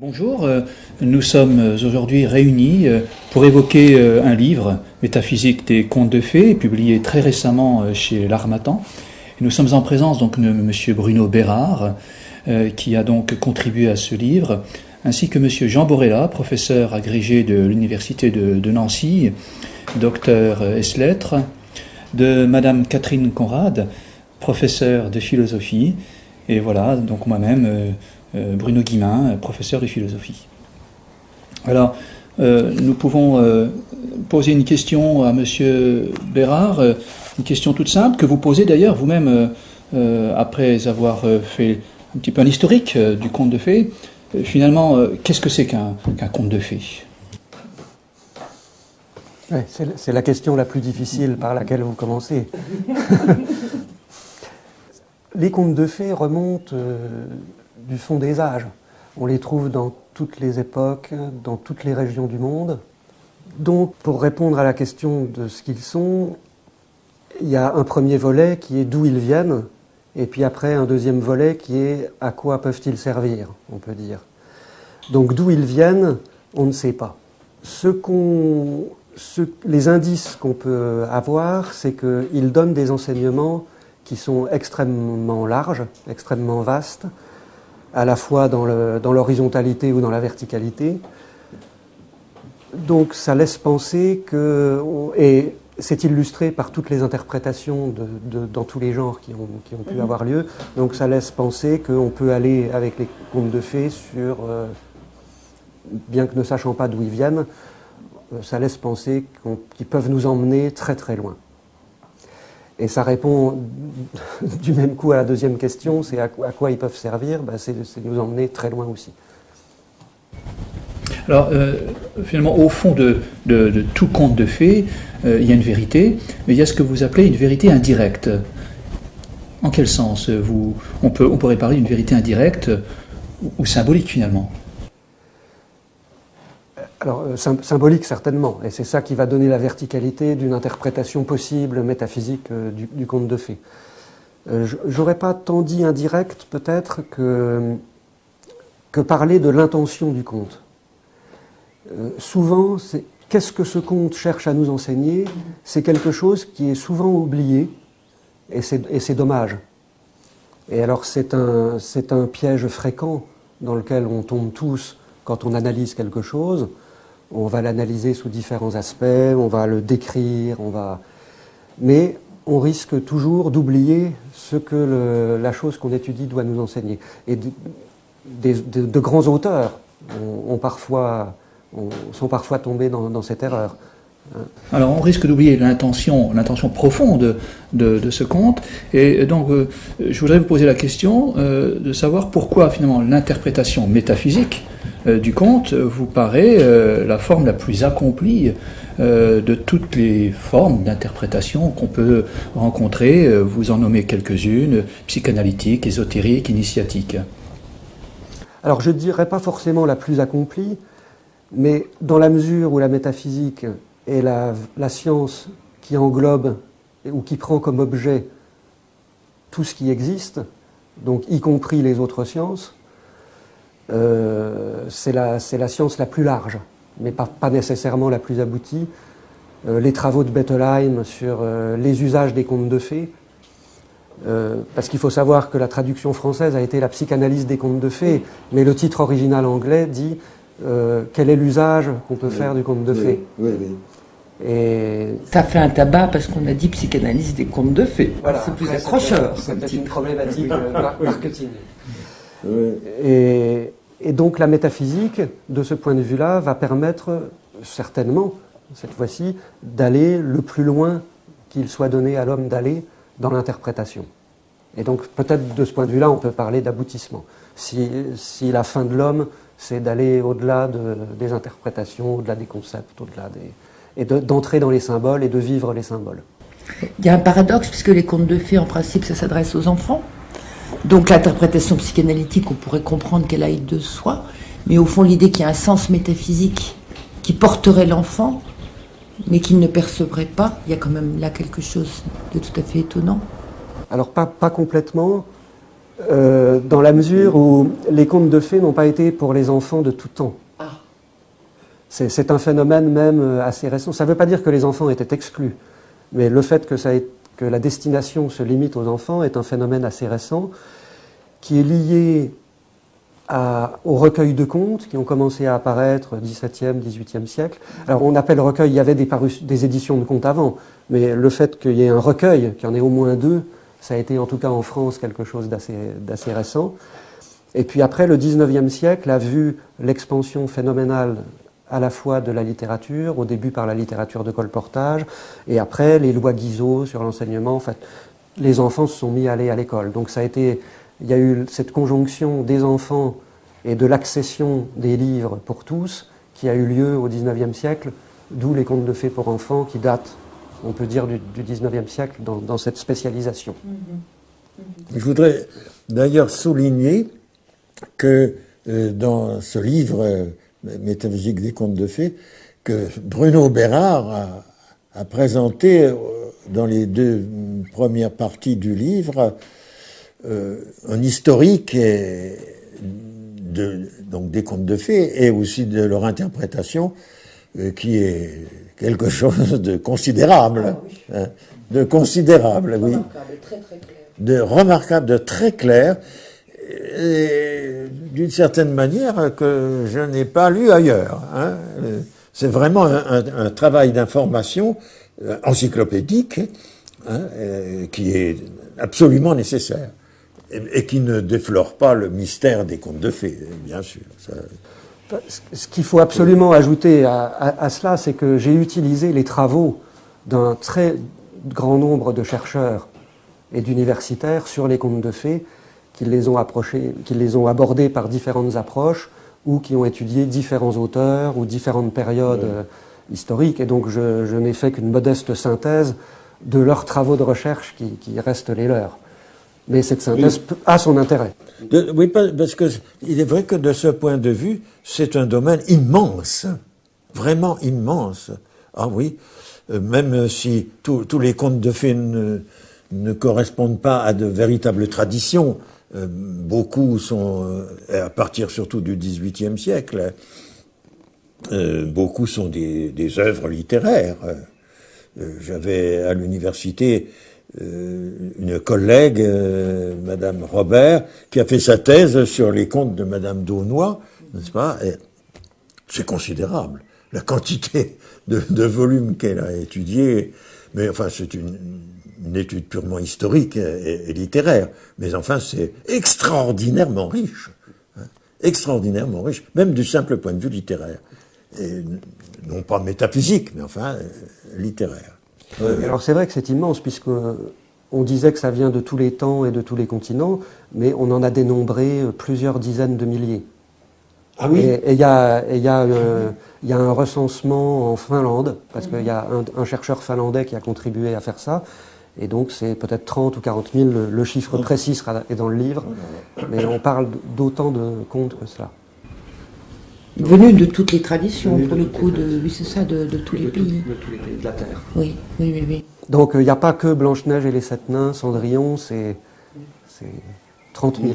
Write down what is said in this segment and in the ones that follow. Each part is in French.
Bonjour, nous sommes aujourd'hui réunis pour évoquer un livre, Métaphysique des contes de fées, publié très récemment chez l'Harmattan. Nous sommes en présence donc de M. Bruno Bérard, qui a donc contribué à ce livre, ainsi que M. Jean Borella, professeur agrégé de l'Université de Nancy, docteur ès-lettres, de Mme Catherine Conrad, professeure de philosophie, et voilà, donc moi-même, Bruno Guillemin, professeur de philosophie. Alors, nous pouvons poser une question à M. Bérard, une question toute simple, que vous posez d'ailleurs vous-même après avoir fait un petit peu un historique du conte de fées. Finalement, qu'est-ce que c'est qu'un conte de fées ? Ouais, c'est la question la plus difficile par laquelle vous commencez. Les contes de fées remontent du fond des âges. On les trouve dans toutes les époques, dans toutes les régions du monde. Donc, pour répondre à la question de ce qu'ils sont, il y a un premier volet qui est d'où ils viennent, et puis après un deuxième volet qui est à quoi peuvent-ils servir, on peut dire. Donc d'où ils viennent, on ne sait pas. Les indices qu'on peut avoir, c'est qu'ils donnent des enseignements qui sont extrêmement larges, extrêmement vastes, à la fois dans l'horizontalité ou dans la verticalité. Donc ça laisse penser et c'est illustré par toutes les interprétations dans tous les genres qui ont pu avoir lieu, donc ça laisse penser qu'on peut aller avec les contes de fées sur, bien que ne sachant pas d'où ils viennent, ça laisse penser qu'ils peuvent nous emmener très très loin. Et ça répond du même coup à la deuxième question, c'est à quoi ils peuvent servir, c'est nous emmener très loin aussi. Alors, finalement, au fond de tout conte de fées, il y a une vérité, mais il y a ce que vous appelez une vérité indirecte. En quel sens on pourrait parler d'une vérité indirecte ou symbolique, finalement ? Alors, symbolique, certainement, et c'est ça qui va donner la verticalité d'une interprétation possible métaphysique du conte de fées. J'aurais pas tant dit indirect, peut-être, que parler de l'intention du conte. Souvent, qu'est-ce que ce conte cherche à nous enseigner ? C'est quelque chose qui est souvent oublié, et c'est dommage. Et alors, c'est un piège fréquent dans lequel on tombe tous quand on analyse quelque chose. On va l'analyser sous différents aspects, on va le décrire, mais on risque toujours d'oublier ce que la chose qu'on étudie doit nous enseigner. Et de grands auteurs sont parfois tombés dans cette erreur. Alors on risque d'oublier l'intention profonde de ce conte, et donc je voudrais vous poser la question de savoir pourquoi finalement l'interprétation métaphysique du conte vous paraît la forme la plus accomplie de toutes les formes d'interprétation qu'on peut rencontrer. Vous en nommez quelques-unes: psychanalytique, ésotérique, initiatique. Alors je ne dirais pas forcément la plus accomplie, mais dans la mesure où la métaphysique est la science qui englobe ou qui prend comme objet tout ce qui existe, donc y compris les autres sciences, c'est la science la plus large, mais pas nécessairement la plus aboutie. Les travaux de Bettelheim sur les usages des contes de fées, parce qu'il faut savoir que la traduction française a été la psychanalyse des contes de fées, mais le titre original anglais dit quel est l'usage qu'on peut faire du conte de fées. Oui. Et ça fait un tabac parce qu'on a dit psychanalyse des contes de fées. Voilà, c'est plus accrocheur. C'est peut-être une problématique marketing. Oui. Et donc la métaphysique, de ce point de vue-là, va permettre certainement, cette fois-ci, d'aller le plus loin qu'il soit donné à l'homme d'aller dans l'interprétation. Et donc peut-être de ce point de vue-là, on peut parler d'aboutissement. Si la fin de l'homme, c'est d'aller au-delà des interprétations, au-delà des concepts, et d'entrer dans les symboles et de vivre les symboles. Il y a un paradoxe, puisque les contes de fées, en principe, ça s'adresse aux enfants. Donc l'interprétation psychanalytique, on pourrait comprendre qu'elle aille de soi, mais au fond, l'idée qu'il y a un sens métaphysique qui porterait l'enfant, mais qu'il ne percevrait pas, il y a quand même là quelque chose de tout à fait étonnant. Alors pas complètement. Dans la mesure où les contes de fées n'ont pas été pour les enfants de tout temps. C'est un phénomène même assez récent. Ça ne veut pas dire que les enfants étaient exclus, mais le fait que la destination se limite aux enfants est un phénomène assez récent qui est lié aux recueils de contes qui ont commencé à apparaître au XVIIe, XVIIIe siècle. Alors on appelle recueil, il y avait des éditions de contes avant, mais le fait qu'il y ait un recueil, qu'il y en ait au moins deux, ça a été en tout cas en France quelque chose d'assez récent. Et puis après, le XIXe siècle a vu l'expansion phénoménale à la fois de la littérature, au début par la littérature de colportage, et après les lois Guizot sur l'enseignement. En fait, les enfants se sont mis à aller à l'école. Donc il y a eu cette conjonction des enfants et de l'accession des livres pour tous qui a eu lieu au XIXe siècle, d'où les contes de fées pour enfants qui datent, on peut dire, du XIXe siècle dans cette spécialisation. Je voudrais d'ailleurs souligner que dans ce livre Métaphysique des contes de fées, que Bruno Bérard a présenté dans les 2 premières parties du livre un historique donc des contes de fées et aussi de leur interprétation qui est quelque chose de considérable. Hein, de considérable, oui. Très, très clair. De remarquable, de très clair, et d'une certaine manière que je n'ai pas lu ailleurs. Hein. C'est vraiment un travail d'information encyclopédique hein, qui est absolument nécessaire et qui ne déflore pas le mystère des contes de fées, bien sûr. Ça... Ce qu'il faut absolument ajouter à cela, c'est que j'ai utilisé les travaux d'un très grand nombre de chercheurs et d'universitaires sur les contes de fées qui les ont abordés par différentes approches ou qui ont étudié différents auteurs ou différentes périodes historiques. Et donc je n'ai fait qu'une modeste synthèse de leurs travaux de recherche qui restent les leurs. Mais cette synthèse a son intérêt. Oui, parce que il est vrai que de ce point de vue, c'est un domaine immense, vraiment immense. Ah oui, même si tous les contes de fées ne correspondent pas à de véritables traditions, beaucoup sont, à partir surtout du XVIIIe siècle, beaucoup sont des œuvres littéraires. J'avais à l'université une collègue, Madame Robert, qui a fait sa thèse sur les contes de Madame d'Aulnoy, n'est-ce pas? Et c'est considérable, la quantité de volumes qu'elle a étudiés. Mais enfin, c'est une étude purement historique et littéraire. Mais enfin, c'est extraordinairement riche. Hein, extraordinairement riche, même du simple point de vue littéraire. Et non pas métaphysique, mais enfin, littéraire. Alors c'est vrai que c'est immense, puisque on disait que ça vient de tous les temps et de tous les continents, mais on en a dénombré plusieurs dizaines de milliers. Ah oui. Et il y a un recensement en Finlande, parce qu'il y a un chercheur finlandais qui a contribué à faire ça, et donc c'est peut-être 30 ou 40 000, le chiffre précis est dans le livre, mais on parle d'autant de contes que cela. Venu de toutes les traditions, pour le coup, oui, c'est ça, de tous les pays. De tous les pays de la Terre. Oui, oui, oui, oui. Donc il n'y a pas que Blanche-Neige et les Sept Nains, Cendrillon, c'est 30 000.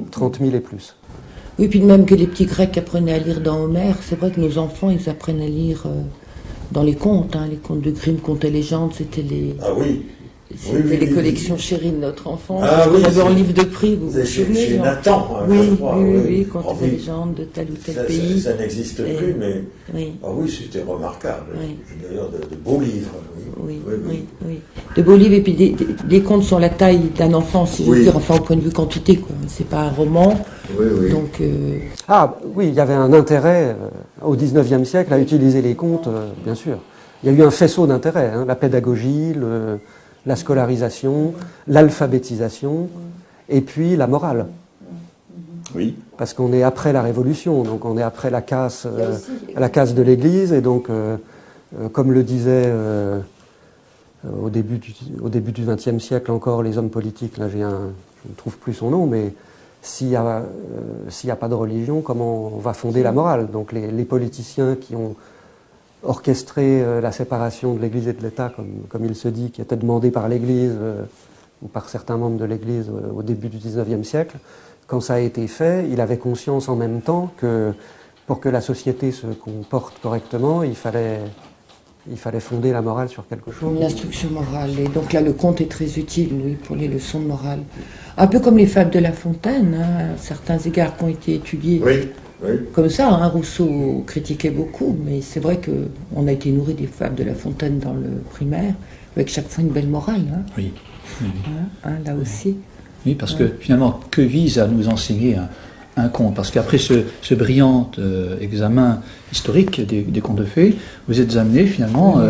30 000 et plus. Oui, puis même que les petits Grecs apprenaient à lire dans Homère, c'est vrai que nos enfants, ils apprennent à lire dans les contes, hein, les contes de Grimm, contes et légendes, c'était les... Ah oui. C'était les collections chéries de notre enfance. Ah oui, on avait en livre de prix, vous vous souvenez? Chez Nathan, oui, je crois. Oui, contes et légendes de tel ou tel pays. Ça n'existe plus, mais oui. Ah oui, c'était remarquable. Oui. D'ailleurs, de beaux livres. Oui. De beaux livres, et puis les contes sont la taille d'un enfant, si je veux dire, enfin au point de vue quantité, quoi. C'est pas un roman. Oui. Donc, Ah oui, il y avait un intérêt au XIXe siècle à utiliser les contes, bien sûr. Il y a eu un faisceau d'intérêt, hein, la pédagogie, la scolarisation, l'alphabétisation, et puis la morale. Oui. Parce qu'on est après la Révolution, donc on est après la casse de l'Église, et donc, comme le disait au début du XXe siècle encore les hommes politiques, là je ne trouve plus son nom, mais s'il n'y a pas de religion, comment on va fonder la morale? Donc les politiciens qui ont orchestré la séparation de l'Église et de l'État, comme il se dit, qui était demandée par l'Église ou par certains membres de l'Église au début du XIXe siècle, quand ça a été fait, il avait conscience en même temps que pour que la société se comporte correctement, il fallait fonder la morale sur quelque chose. Une instruction morale. Et donc là, le conte est très utile, oui, pour les leçons de morale. Un peu comme les fables de La Fontaine, hein, à certains égards qui ont été étudiés. Oui, oui. Comme ça, hein, Rousseau critiquait beaucoup, mais c'est vrai qu'on a été nourri des fables de La Fontaine dans le primaire, avec chaque fois une belle morale. Hein, Oui. là aussi. Oui, parce que finalement, que vise à nous enseigner un conte? Parce qu'après ce brillant examen historique des contes de fées, vous êtes amené finalement,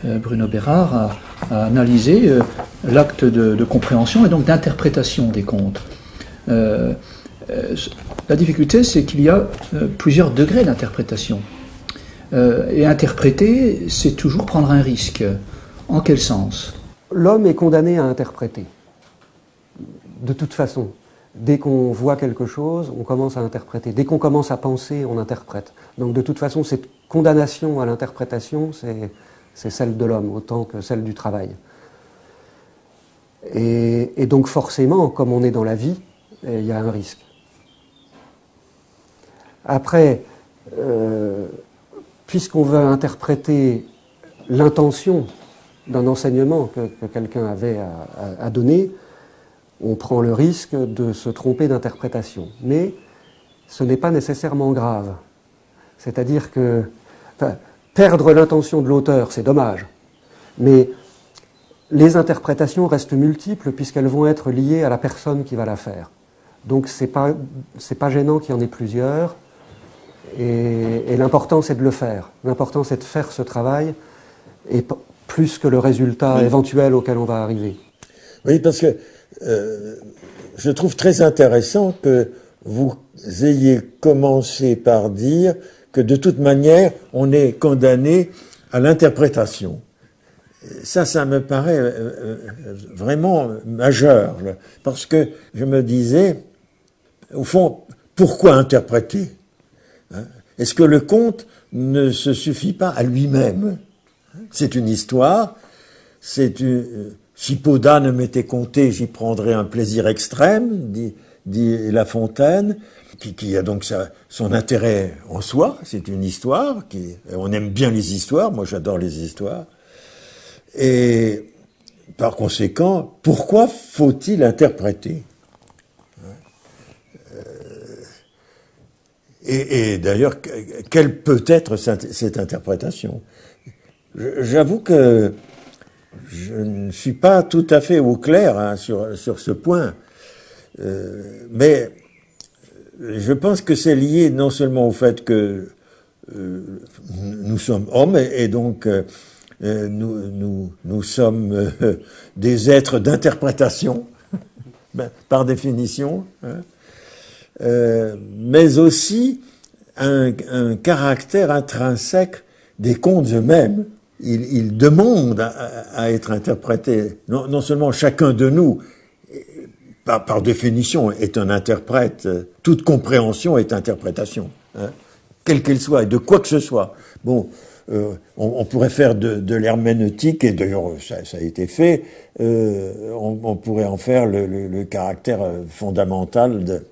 Bruno Bérard, à analyser l'acte de compréhension et donc d'interprétation des contes. La difficulté, c'est qu'il y a plusieurs degrés d'interprétation. Et interpréter, c'est toujours prendre un risque. En quel sens? L'homme est condamné à interpréter. De toute façon, dès qu'on voit quelque chose, on commence à interpréter. Dès qu'on commence à penser, on interprète. Donc de toute façon, cette condamnation à l'interprétation, c'est celle de l'homme, autant que celle du travail. Et donc forcément, comme on est dans la vie, il y a un risque. Après, puisqu'on veut interpréter l'intention d'un enseignement que quelqu'un avait à donner, on prend le risque de se tromper d'interprétation. Mais ce n'est pas nécessairement grave. C'est-à-dire que perdre l'intention de l'auteur, c'est dommage. Mais les interprétations restent multiples puisqu'elles vont être liées à la personne qui va la faire. Donc c'est pas gênant qu'il y en ait plusieurs. Et l'important, c'est de le faire. L'important, c'est de faire ce travail, et plus que le résultat éventuel auquel on va arriver. Oui, parce que je trouve très intéressant que vous ayez commencé par dire que de toute manière, on est condamné à l'interprétation. Ça me paraît vraiment majeur, là, parce que je me disais, au fond, pourquoi interpréter? Est-ce que le conte ne se suffit pas à lui-même? C'est une histoire, si peau d'âne m'était contée, j'y prendrais un plaisir extrême, dit La Fontaine, qui a donc son intérêt en soi, c'est une histoire, on aime bien les histoires, moi j'adore les histoires, et par conséquent, pourquoi faut-il interpréter? Et d'ailleurs, quelle peut être cette interprétation? J'avoue que je ne suis pas tout à fait au clair sur ce point, mais je pense que c'est lié non seulement au fait que nous sommes hommes et donc nous sommes des êtres d'interprétation, par définition, mais aussi un caractère intrinsèque des contes eux-mêmes. Ils demandent à être interprétés. Non seulement chacun de nous, par définition, est un interprète. Toute compréhension est interprétation, quelle qu'elle soit, et de quoi que ce soit. Bon, on pourrait faire de l'herméneutique, et d'ailleurs ça a été fait, on pourrait en faire le caractère fondamental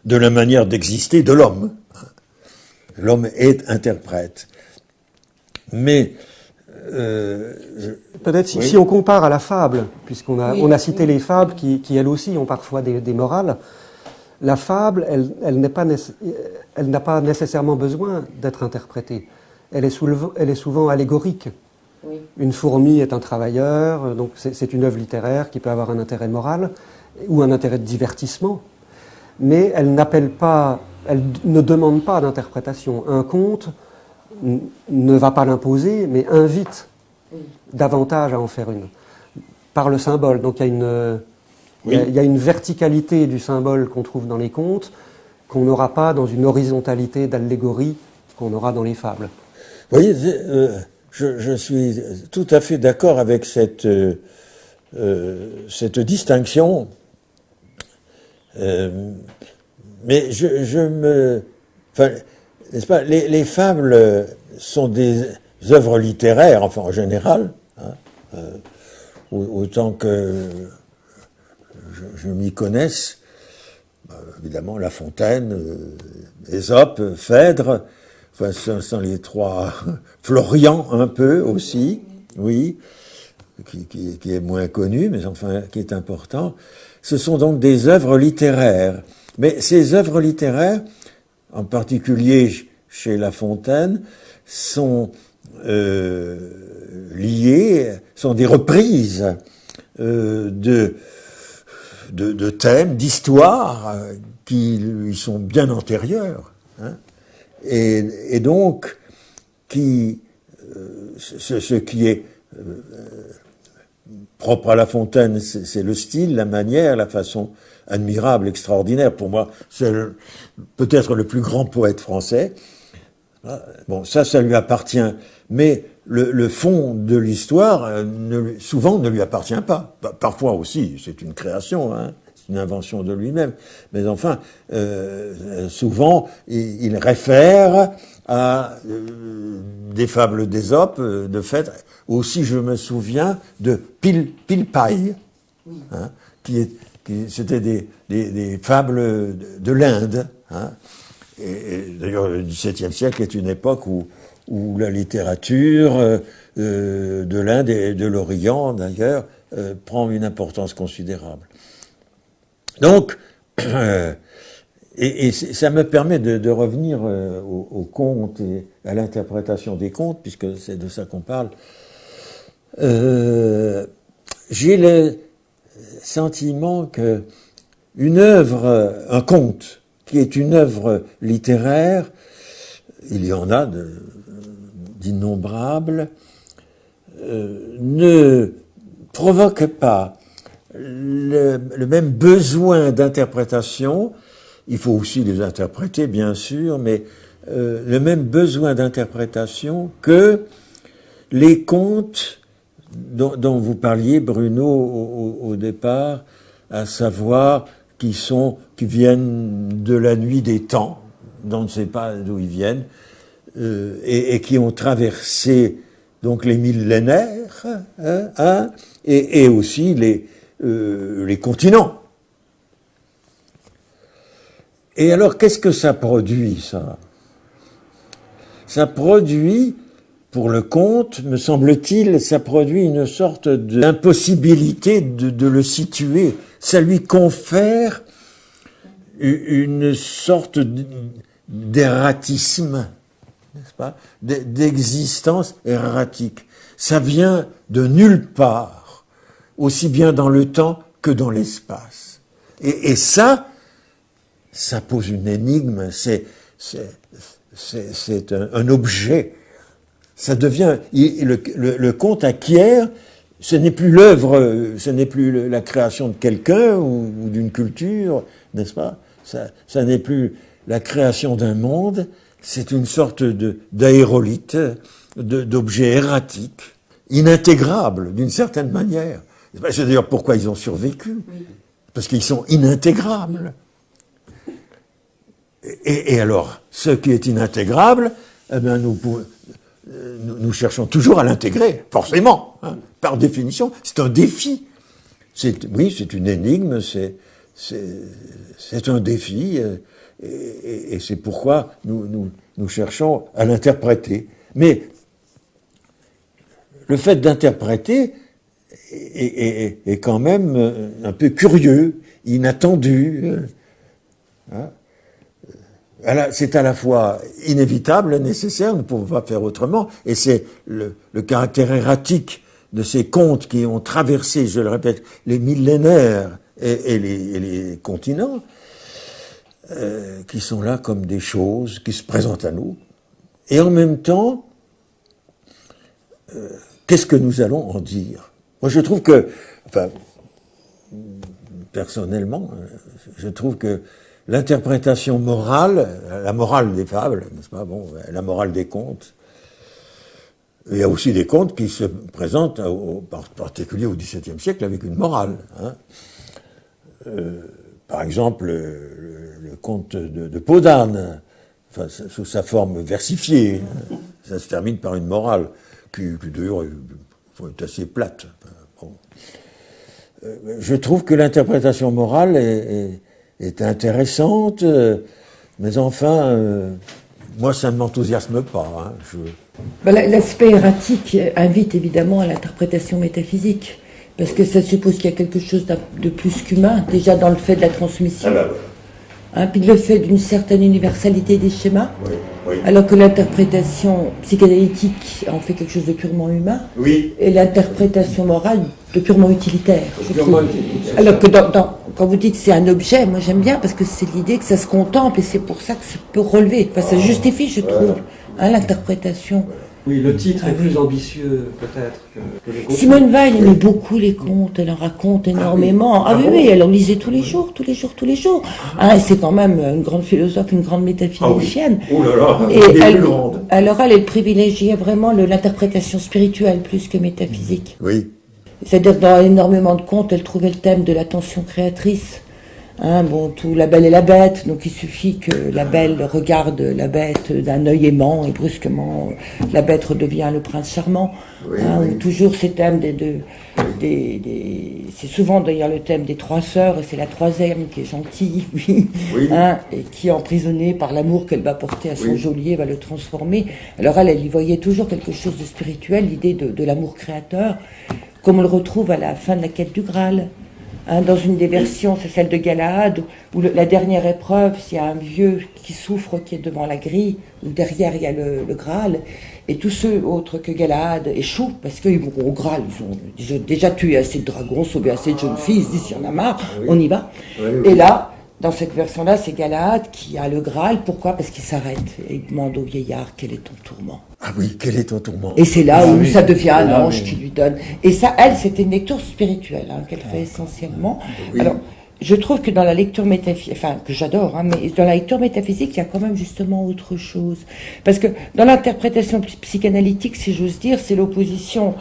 de la manière d'exister de l'homme. L'homme est interprète. Mais peut-être si on compare à la fable, puisqu'on a cité les fables qui elles aussi ont parfois des morales, la fable, elle n'a pas nécessairement besoin d'être interprétée. Elle est souvent allégorique. Oui. Une fourmi est un travailleur, donc c'est une œuvre littéraire qui peut avoir un intérêt moral ou un intérêt de divertissement, mais elle ne demande pas d'interprétation. Un conte ne va pas l'imposer, mais invite davantage à en faire une, par le symbole. Donc il y a une verticalité du symbole qu'on trouve dans les contes, qu'on n'aura pas dans une horizontalité d'allégorie qu'on aura dans les fables. Vous voyez, je suis tout à fait d'accord avec cette distinction, mais n'est-ce pas, les fables sont des œuvres littéraires, enfin en général, autant que je m'y connaisse, évidemment La Fontaine, Ésope, Phèdre, enfin, ce sont les trois, Florian un peu aussi, oui, qui est moins connu, mais enfin qui est important. Ce sont donc des œuvres littéraires. Mais ces œuvres littéraires, en particulier chez La Fontaine, sont liées, sont des reprises de thèmes, d'histoires qui lui sont bien antérieurs, hein, et donc ce qui est propre à La Fontaine, c'est le style, la manière, la façon admirable, extraordinaire. Pour moi, c'est peut-être le plus grand poète français. Bon, ça lui appartient. Mais le fond de l'histoire, souvent, ne lui appartient pas. Parfois aussi, c'est une création, hein, c'est une invention de lui-même. Mais enfin, souvent, il réfère à des fables d'Ésope, de Phèdre. Aussi, je me souviens de Pilpaï, hein, c'était des fables de l'Inde. Hein. Et d'ailleurs, le XVIIe siècle est une époque où la littérature de l'Inde et de l'Orient, d'ailleurs, prend une importance considérable. Donc, et ça me permet de revenir aux contes et à l'interprétation des contes, puisque c'est de ça qu'on parle. J'ai le sentiment que une œuvre, un conte, qui est une œuvre littéraire, il y en a d'innombrables, ne provoque pas le même besoin d'interprétation. Il faut aussi les interpréter, bien sûr, mais le même besoin d'interprétation que les contes dont vous parliez, Bruno, au départ, à savoir qui viennent de la nuit des temps, dont on ne sait pas d'où ils viennent, et qui ont traversé donc les millénaires, hein, et aussi les continents. Et alors, qu'est-ce que ça produit, ça? Ça produit, pour le conte, me semble-t-il, ça produit une sorte d'impossibilité de le situer. Ça lui confère une sorte d'erratisme, n'est-ce pas, d'existence erratique. Ça vient de nulle part, aussi bien dans le temps que dans l'espace. Et ça pose une énigme, c'est un objet. Ça devient, le conte acquiert, ce n'est plus l'œuvre, ce n'est plus la création de quelqu'un ou d'une culture, n'est-ce pas? Ça n'est plus la création d'un monde, c'est une sorte d'aérolite, d'objet erratique, inintégrable d'une certaine manière. C'est d'ailleurs pourquoi ils ont survécu, parce qu'ils sont inintégrables. Et alors, ce qui est inintégrable, eh bien, nous cherchons toujours à l'intégrer, forcément, hein, par définition. C'est un défi. Oui, c'est une énigme, c'est un défi, et c'est pourquoi nous cherchons à l'interpréter. Mais le fait d'interpréter est quand même un peu curieux, inattendu. Hein. C'est à la fois inévitable, nécessaire, nous ne pouvons pas faire autrement, et c'est le caractère erratique de ces contes qui ont traversé, je le répète, les millénaires et les continents, qui sont là comme des choses qui se présentent à nous. Et en même temps, qu'est-ce que nous allons en dire? Moi, je trouve que, enfin, personnellement, je trouve que l'interprétation morale, la morale des fables, n'est-ce pas, bon, la morale des contes, il y a aussi des contes qui se présentent, en particulier au XVIIe siècle, avec une morale. Hein. Par exemple, le conte de Peau d'âne, enfin, sous sa forme versifiée, ça se termine par une morale qui d'ailleurs est assez plate. Bon. je trouve que l'interprétation morale est intéressante, mais enfin, moi, ça ne m'enthousiasme pas. Hein. L'aspect erratique invite évidemment à l'interprétation métaphysique, parce que ça suppose qu'il y a quelque chose de plus qu'humain, déjà dans le fait de la transmission, puis le fait d'une certaine universalité des schémas, alors que l'interprétation psychanalytique en fait quelque chose de purement humain, et l'interprétation morale de purement utilitaire. Alors que quand vous dites c'est un objet, moi j'aime bien, parce que c'est l'idée que ça se contemple, et c'est pour ça que ça peut relever, enfin, ça justifie, je trouve, l'interprétation. Oui, le titre est plus ambitieux, peut-être, que les contes. Simone Weil aimait beaucoup les contes, elle en raconte énormément. Oui, elle en lisait tous les jours. C'est quand même une grande philosophe, une grande métaphysicienne. Oh là là, et alors elle privilégiait vraiment l'interprétation spirituelle plus que métaphysique. Oui. C'est-à-dire, dans énormément de contes, elle trouvait le thème de la tension créatrice. Tout La Belle et la Bête, donc il suffit que la Belle regarde la Bête d'un œil aimant et brusquement la Bête redevient le prince charmant. Ou toujours ces thèmes c'est souvent d'ailleurs le thème des trois sœurs, et c'est la troisième qui est gentille, et qui est emprisonnée par l'amour qu'elle va porter à son geôlier, va le transformer. Alors elle y voyait toujours quelque chose de spirituel, l'idée de l'amour créateur, comme on le retrouve à la fin de la quête du Graal. Dans une des versions, c'est celle de Galahad, où la dernière épreuve, c'est un vieux qui souffre, qui est devant la grille, où derrière il y a le Graal, et tous ceux autres que Galahad échouent, parce qu'ils vont au Graal, ils ont déjà tué assez de dragons, sauvé assez de jeunes filles, ils se disent, il y en a marre, on y va. Et là, dans cette version-là, c'est Galahad qui a le Graal. Pourquoi? Parce qu'il s'arrête et il demande au vieillard, quel est ton tourment? Ah oui, quel est ton tourment? Et c'est là où ça devient un ange qui lui donne. Et ça, elle, c'était une lecture spirituelle qu'elle fait essentiellement. Alors, je trouve que dans la lecture métaphysique, que j'adore, mais dans la lecture métaphysique, il y a quand même justement autre chose. Parce que dans l'interprétation psychanalytique, si j'ose dire, c'est l'opposition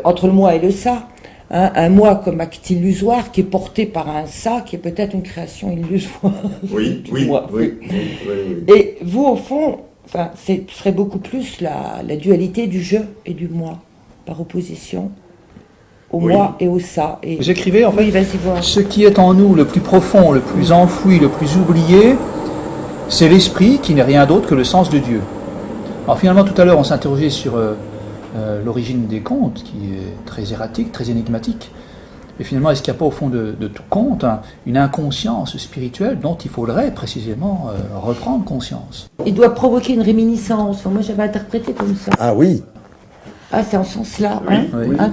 entre le moi et le ça. Un moi comme acte illusoire qui est porté par un ça qui est peut-être une création illusoire. Oui. Et vous, au fond, ce serait beaucoup plus la dualité du je et du moi, par opposition au moi et au ça. Et vous écrivez, en fait, vas-y voir. Ce qui est en nous le plus profond, le plus enfoui, le plus oublié, c'est l'esprit qui n'est rien d'autre que le sens de Dieu. Alors finalement, tout à l'heure, on s'interrogeait sur l'origine des contes, qui est très erratique, très énigmatique. Et finalement, est-ce qu'il n'y a pas au fond de tout conte une inconscience spirituelle dont il faudrait précisément reprendre conscience? Il doit provoquer une réminiscence. Moi, j'avais interprété comme ça. Ah oui. C'est en ce sens-là,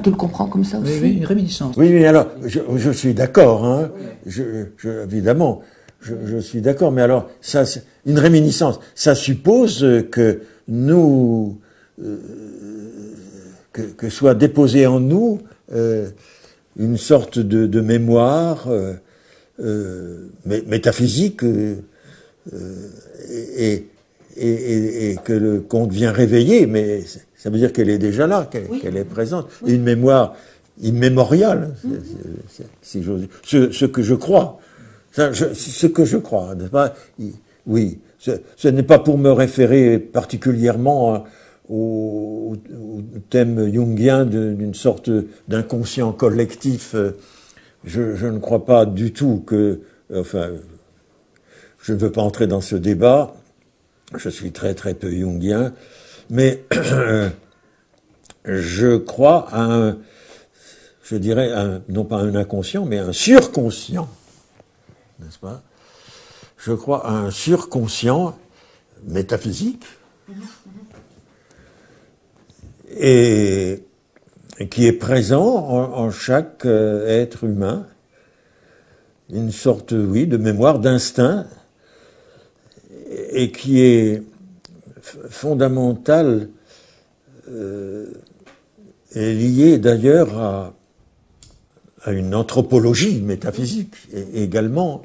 tu le comprends comme ça aussi? Oui, une réminiscence. Oui, alors, je suis d'accord, évidemment, je suis d'accord, mais alors, ça, une réminiscence, ça suppose que nous, que soit déposée en nous une sorte de mémoire métaphysique et que le conte vient réveiller, mais ça veut dire qu'elle est déjà là, qu'elle est présente. Et une mémoire immémoriale, si j'ose dire. Ce que je crois. Ce que je crois, n'est-ce pas? Oui. Ce n'est pas pour me référer particulièrement au thème jungien d'une sorte d'inconscient collectif. Je ne crois pas du tout que... Enfin, je ne veux pas entrer dans ce débat. Je suis très très peu jungien. Mais je crois à je dirais, non pas un inconscient, mais un surconscient. N'est-ce pas? Je crois à un surconscient métaphysique et qui est présent en chaque être humain, une sorte, oui, de mémoire, d'instinct, et qui est fondamental et lié d'ailleurs à une anthropologie métaphysique également.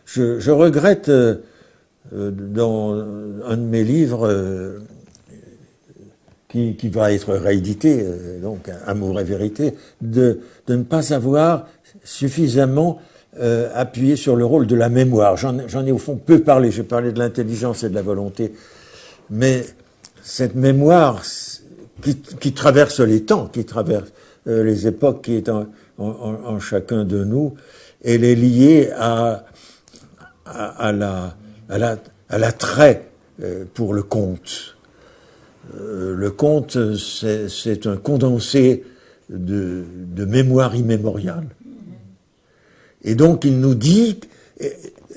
Je regrette dans un de mes livres qui va être réédité, donc Amour et vérité, de ne pas avoir suffisamment appuyé sur le rôle de la mémoire. J'en ai au fond peu parlé, j'ai parlé de l'intelligence et de la volonté, mais cette mémoire qui traverse les temps, qui traverse les époques, qui est en chacun de nous, elle est liée à l'attrait pour le conte. Le conte, c'est un condensé de mémoire immémoriale. Et donc, il nous dit,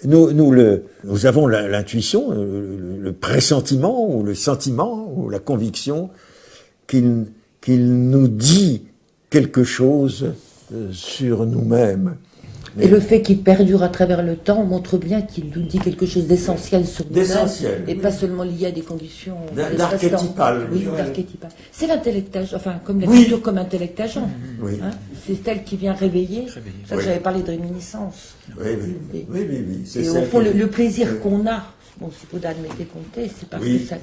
nous avons l'intuition, le pressentiment, ou le sentiment, ou la conviction, qu'il nous dit quelque chose sur nous-mêmes. Et le fait qu'il perdure à travers le temps montre bien qu'il nous dit quelque chose d'essentiel sur nous-mêmes. D'essentiel, Et oui. pas seulement lié à des conditions. D'archétypal. Oui, d'archétypal. C'est l'intellect agent, enfin, comme la Oui. culture comme intellect agent. Oui. Hein, c'est elle qui vient réveiller. C'est ça que Oui. j'avais parlé de réminiscence. Oui. C'est Et au ça fond, qui- le plaisir qu'on a, bon, si Baudin m'était compté, c'est parce Oui. que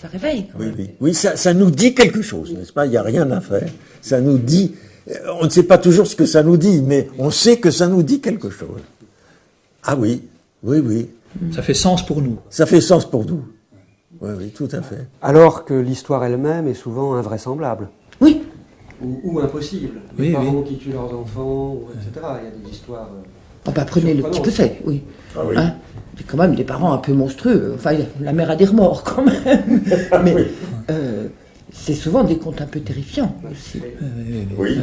ça réveille. Quand même. Oui, ça nous dit quelque chose, n'est-ce pas? Il n'y a rien à faire. Ça nous dit, on ne sait pas toujours ce que ça nous dit, mais on sait que ça nous dit quelque chose. Ah oui. Ça fait sens pour nous. Ça fait sens pour nous. Oui, tout à fait. Alors que l'histoire elle-même est souvent invraisemblable. Oui. Ou impossible. Oui, Les parents oui. qui tuent leurs enfants, etc. Il y a des histoires... Oh bah, prenez le petit surprenantes. Pesset, oui. Ah oui. Hein, c'est quand même des parents un peu monstrueux. Enfin, la mère a des remords quand même. Mais c'est souvent des contes un peu terrifiants aussi. Oui.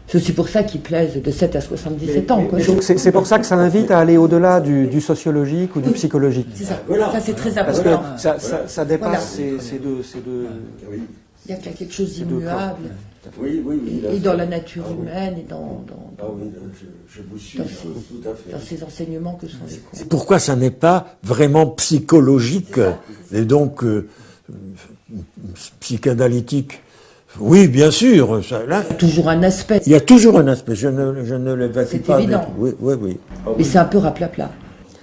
C'est aussi pour ça qu'ils plaisent de 7 à 77 ans. Quoi. Et donc c'est pour ça que ça invite à aller au-delà du sociologique ou du psychologique. C'est ça. Voilà. Ça, c'est très Parce que important. ça dépasse Voilà. ces deux... Il y a quelque chose C'est deux d'immuable. Oui. Et dans la nature humaine et dans Je vous suis Dans tout à fait. dans ces enseignements que sont les contes. Pourquoi ça n'est pas vraiment psychologique et donc psychanalytique? Oui, bien sûr. Là, Toujours un aspect. il y a toujours un aspect. Je ne l'évacue C'est pas. évident. Oui. Mais c'est un peu raplapla.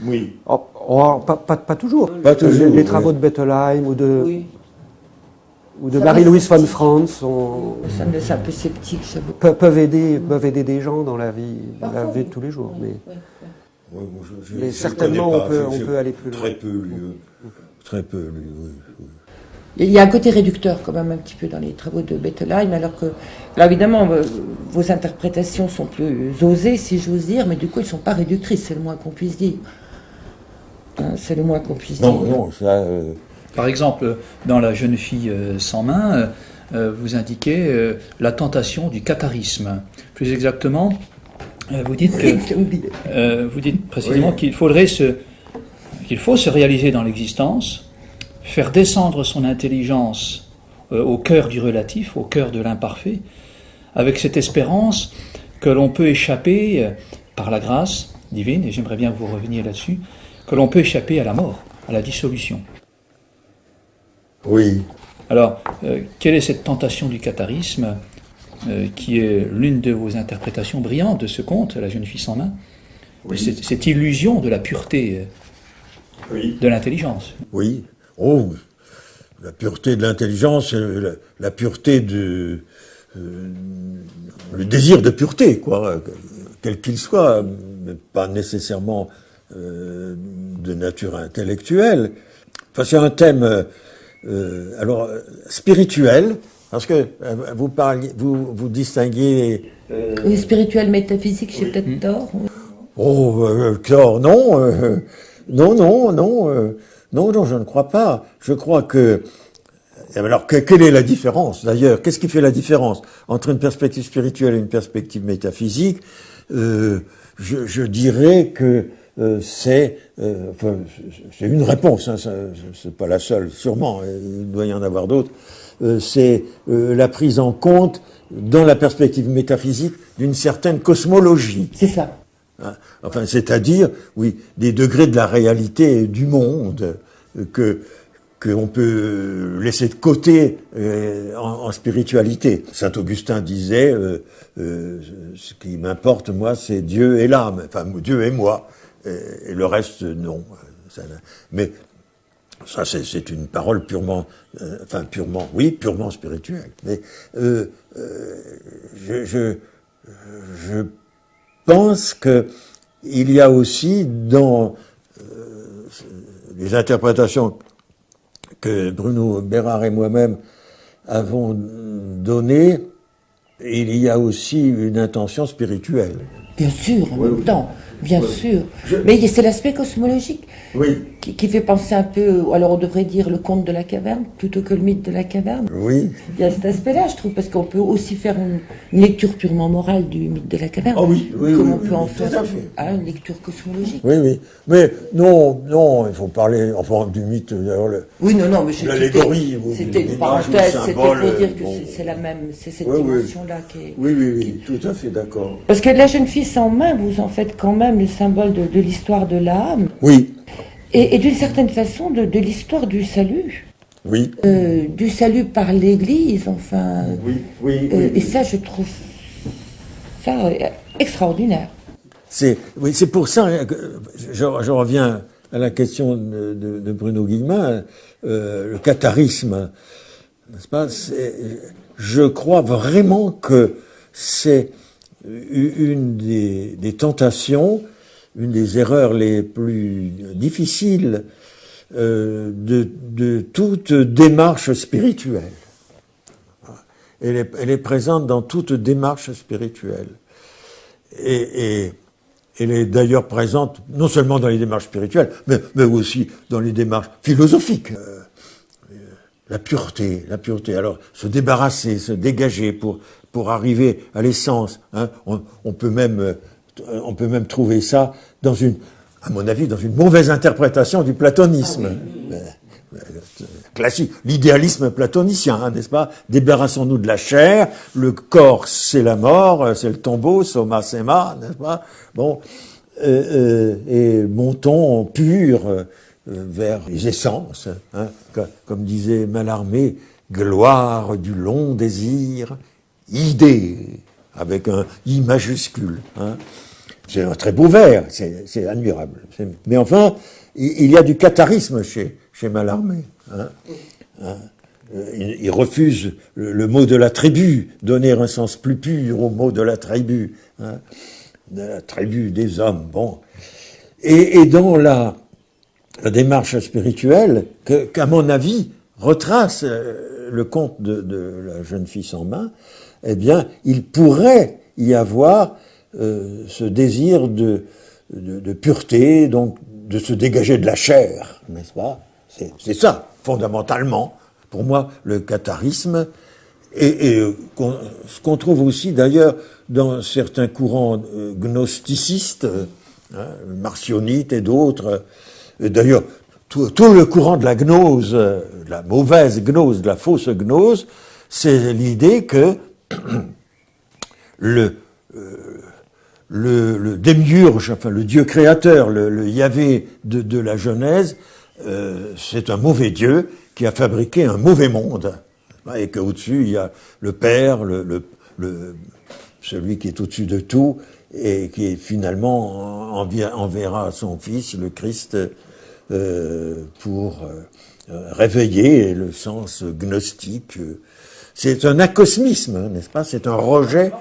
Oui. Pas toujours. Pas toujours, Les travaux de Bettelheim ou de Ça Marie-Louise va, von c'est- Franz Ça me laisse un peu sceptique, j'avoue. peuvent aider des gens dans la vie de tous les jours. Mais Mais certainement, on peut aller plus loin. Très peu lu, oui. Il y a un côté réducteur quand même un petit peu dans les travaux de Bettelheim, alors que, là évidemment, vos interprétations sont plus osées, si j'ose dire, mais du coup, elles ne sont pas réductrices, c'est le moins qu'on puisse dire. Hein, c'est le moins qu'on puisse dire. Non, ça... Par exemple, dans La jeune fille sans main, vous indiquez la tentation du catharisme. Plus exactement, vous dites précisément qu'il faut se réaliser dans l'existence, faire descendre son intelligence au cœur du relatif, au cœur de l'imparfait, avec cette espérance que l'on peut échapper, par la grâce divine, et j'aimerais bien que vous reveniez là-dessus, que l'on peut échapper à la mort, à la dissolution. Oui. Alors, quelle est cette tentation du catharisme, qui est l'une de vos interprétations brillantes de ce conte, La jeune fille sans main, cette illusion de la pureté de l'intelligence. Oui. Oh, la pureté de l'intelligence, la pureté le désir de pureté, quoi, quel qu'il soit, mais pas nécessairement de nature intellectuelle. Enfin, c'est un thème, spirituel, parce que vous distinguez. Oui, spirituel, métaphysique, j'ai peut-être tort. Tort, non, non, je ne crois pas. Je crois que... Alors, quelle est la différence, d'ailleurs? Qu'est-ce qui fait la différence entre une perspective spirituelle et une perspective métaphysique? Je dirais que c'est une réponse, hein, c'est pas la seule, sûrement, il doit y en avoir d'autres. C'est la prise en compte, dans la perspective métaphysique, d'une certaine cosmologie. C'est ça. Enfin, c'est-à-dire, oui, des degrés de la réalité du monde qu'on peut laisser de côté en spiritualité. Saint Augustin disait, ce qui m'importe, moi, c'est Dieu et l'âme, enfin, Dieu et moi, et le reste, non. Mais ça, c'est une parole purement spirituelle. Mais je pense que il y a aussi dans les interprétations que Bruno Bérard et moi-même avons données il y a aussi une intention spirituelle. Bien sûr, en même temps, bien sûr. Mais c'est l'aspect cosmologique qui fait penser un peu, alors on devrait dire le conte de la caverne plutôt que le mythe de la caverne. Oui. Il y a cet aspect-là, je trouve, parce qu'on peut aussi faire une lecture purement morale du mythe de la caverne. Ah oui, oui, comme oui, on peut en tout à faire fait. une lecture cosmologique. Oui, oui. Mais non, il faut parler, enfin, du mythe, d'ailleurs, Oui, non, mais l'allégorie, c'était une l'image, le parenthèse, c'était symbole, pour dire que bon. c'est la même, c'est cette Oui, oui. dimension-là qui est... Oui, tout à fait d'accord. Parce que la jeune fille sans main, vous en faites quand même le symbole de l'histoire de l'âme, Oui, et d'une certaine façon de l'histoire du salut. oui. Du salut par l'Église, enfin. Oui. Et ça, je trouve ça extraordinaire. C'est pour ça que je reviens à la question de Bruno Guillemin, le catharisme, n'est-ce pas? Je crois vraiment que c'est une des tentations, une des erreurs les plus difficiles de toute démarche spirituelle. Elle est présente dans toute démarche spirituelle. Et elle est d'ailleurs présente non seulement dans les démarches spirituelles, mais aussi dans les démarches philosophiques. La pureté. Alors, se débarrasser, se dégager pour arriver à l'essence. Hein. On peut même trouver ça à mon avis, dans une mauvaise interprétation du platonisme. Classique, l'idéalisme platonicien, hein, n'est-ce pas? Débarrassons-nous de la chair, le corps c'est la mort, c'est le tombeau, soma sema, n'est-ce pas? Bon, et montons pur vers les essences, hein, comme disait Mallarmé, gloire du long désir, idée, avec un I majuscule. Hein. C'est un très beau vers, c'est admirable. Mais enfin, il y a du catharisme chez Mallarmé. Hein. Il refuse le mot de la tribu, donner un sens plus pur au mot de la tribu, hein, de la tribu des hommes. Bon, et dans la démarche spirituelle, qu'à mon avis retrace le conte de la jeune fille sans main, eh bien, il pourrait y avoir ce désir de pureté, donc de se dégager de la chair, n'est-ce pas? C'est ça, fondamentalement, pour moi, le catharisme, et ce qu'on trouve aussi d'ailleurs dans certains courants gnosticistes, hein, marcionites et d'autres. D'ailleurs, tout le courant de la gnose, de la mauvaise gnose, de la fausse gnose, c'est l'idée que le démiurge, enfin le Dieu créateur, le Yahvé de la Genèse, c'est un mauvais Dieu qui a fabriqué un mauvais monde, et qu'au-dessus il y a le Père, celui qui est au-dessus de tout, et qui finalement enverra son Fils, le Christ, pour réveiller le sens gnostique. C'est un acosmisme, n'est-ce pas? C'est un rejet,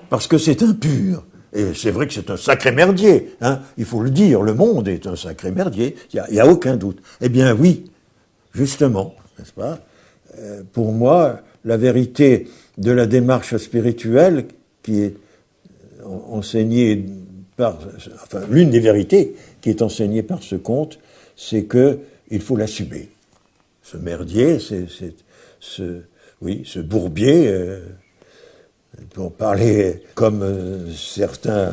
parce que c'est impur. Et c'est vrai que c'est un sacré merdier, hein. Il faut le dire, le monde est un sacré merdier, il y a aucun doute. Eh bien oui, justement, n'est-ce pas? Pour moi, la vérité de la démarche spirituelle qui est enseignée enfin, l'une des vérités qui est enseignée par ce conte, c'est que il faut l'assumer. Ce merdier, ce bourbier, pour parler comme certains